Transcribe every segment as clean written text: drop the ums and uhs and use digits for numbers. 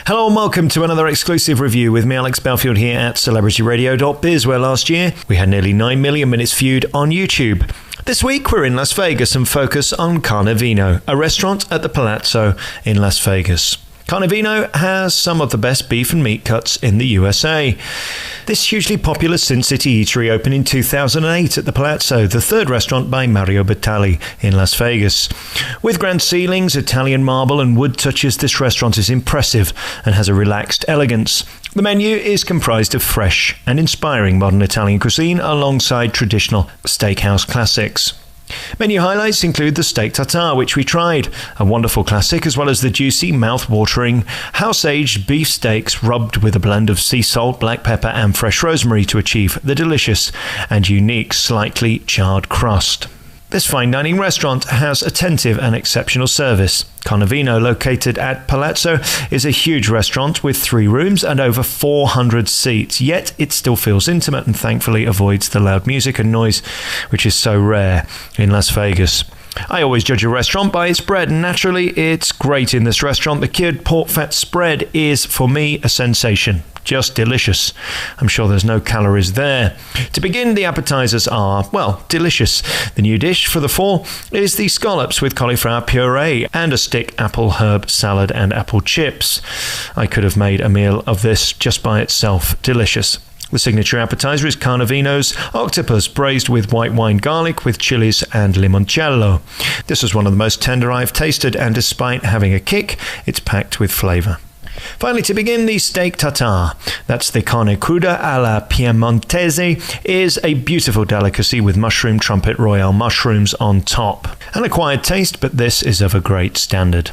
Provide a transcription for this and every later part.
Hello and welcome to another exclusive review with me, Alex Belfield, here at celebrityradio.biz, where last year we had nearly 9 million minutes viewed on YouTube. This week we're in Las Vegas and focus on Carnevino, a restaurant at the Palazzo in Las Vegas. Carnevino has some of the best beef and meat cuts in the USA. This hugely popular Sin City eatery opened in 2008 at the Palazzo, the third restaurant by Mario Batali in Las Vegas. With grand ceilings, Italian marble and wood touches, this restaurant is impressive and has a relaxed elegance. The menu is comprised of fresh and inspiring modern Italian cuisine alongside traditional steakhouse classics. Menu highlights include the steak tartare, which we tried, a wonderful classic, as well as the juicy, mouth-watering, house-aged beef steaks rubbed with a blend of sea salt, black pepper and fresh rosemary to achieve the delicious and unique slightly charred crust. This fine dining restaurant has attentive and exceptional service. Carnevino, located at Palazzo, is a huge restaurant with 3 rooms and over 400 seats, yet it still feels intimate and thankfully avoids the loud music and noise, which is so rare in Las Vegas. I always judge a restaurant by its bread, and naturally it's great in this restaurant. The cured pork fat spread is, for me, a sensation. Just delicious. I'm sure there's no calories there. To begin, the appetizers are, well, delicious. The new dish for the fall is the scallops with cauliflower puree and a stick apple herb salad and apple chips. I could have made a meal of this just by itself. Delicious. The signature appetizer is Carnevino's octopus braised with white wine garlic with chilies and limoncello. This is one of the most tender I've tasted, and despite having a kick, it's packed with flavor. Finally, to begin, the steak tartare, that's the carne cruda alla piemontese, is a beautiful delicacy with mushroom trumpet royale mushrooms on top. An acquired taste, but this is of a great standard.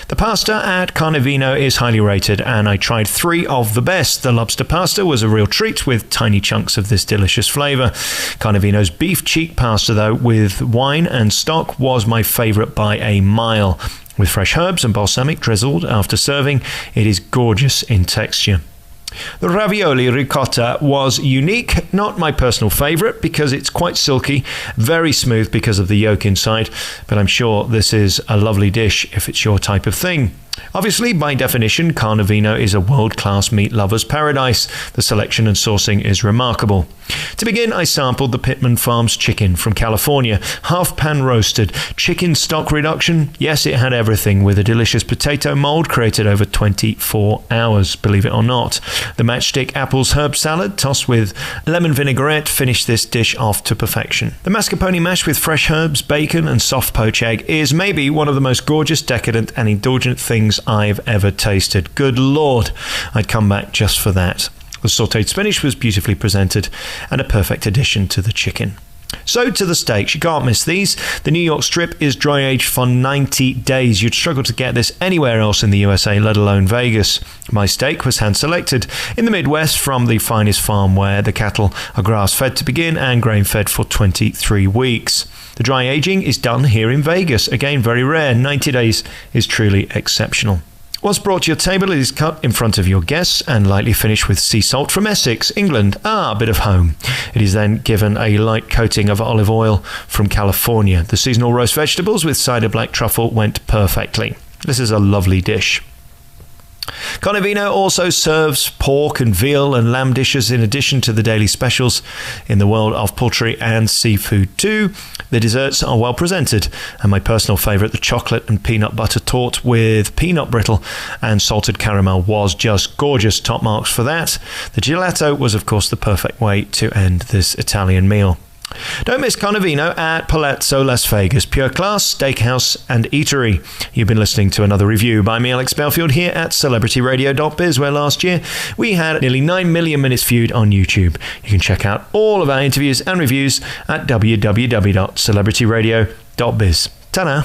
The pasta at Carnevino is highly rated, and I tried 3 of the best. The lobster pasta was a real treat with tiny chunks of this delicious flavor. Carnevino's beef cheek pasta, though, with wine and stock, was my favorite by a mile. With fresh herbs and balsamic drizzled after serving, it is gorgeous in texture. The Ravioli Ricotta was unique, not my personal favourite because it's quite silky, very smooth because of the yolk inside, but I'm sure this is a lovely dish if it's your type of thing. Obviously, by definition, Carnevino is a world-class meat lover's paradise. The selection and sourcing is remarkable. To begin, I sampled the Pittman Farms chicken from California, half-pan roasted, chicken stock reduction. Yes, it had everything, with a delicious potato mold created over 24 hours, believe it or not. The matchstick apples herb salad tossed with lemon vinaigrette finished this dish off to perfection. The mascarpone mash with fresh herbs, bacon and soft poached egg is maybe one of the most gorgeous, decadent and indulgent things I've ever tasted. Good Lord, I'd come back just for that. The sautéed spinach was beautifully presented and a perfect addition to the chicken. So to the steaks, you can't miss these. The New York strip is dry aged for 90 days. You'd struggle to get this anywhere else in the USA, let alone Vegas. My steak was hand selected in the Midwest from the finest farm where the cattle are grass fed to begin and grain fed for 23 weeks. The dry aging is done here in Vegas. Again, very rare. 90 days is truly exceptional. Once brought to your table, it is cut in front of your guests and lightly finished with sea salt from Essex, England. A bit of home. It is then given a light coating of olive oil from California. The seasonal roast vegetables with cider black truffle went perfectly. This is a lovely dish. Carnevino also serves pork and veal and lamb dishes in addition to the daily specials in the world of poultry and seafood too. The desserts are well presented, and my personal favourite, the chocolate and peanut butter torte with peanut brittle and salted caramel, was just gorgeous. Top marks for that. The gelato was of course the perfect way to end this Italian meal. Don't miss Carnevino at Palazzo Las Vegas, pure class, steakhouse and eatery. You've been listening to another review by me, Alex Belfield, here at celebrityradio.biz, where last year we had nearly 9 million minutes viewed on YouTube. You can check out all of our interviews and reviews at www.celebrityradio.biz. Ta-da!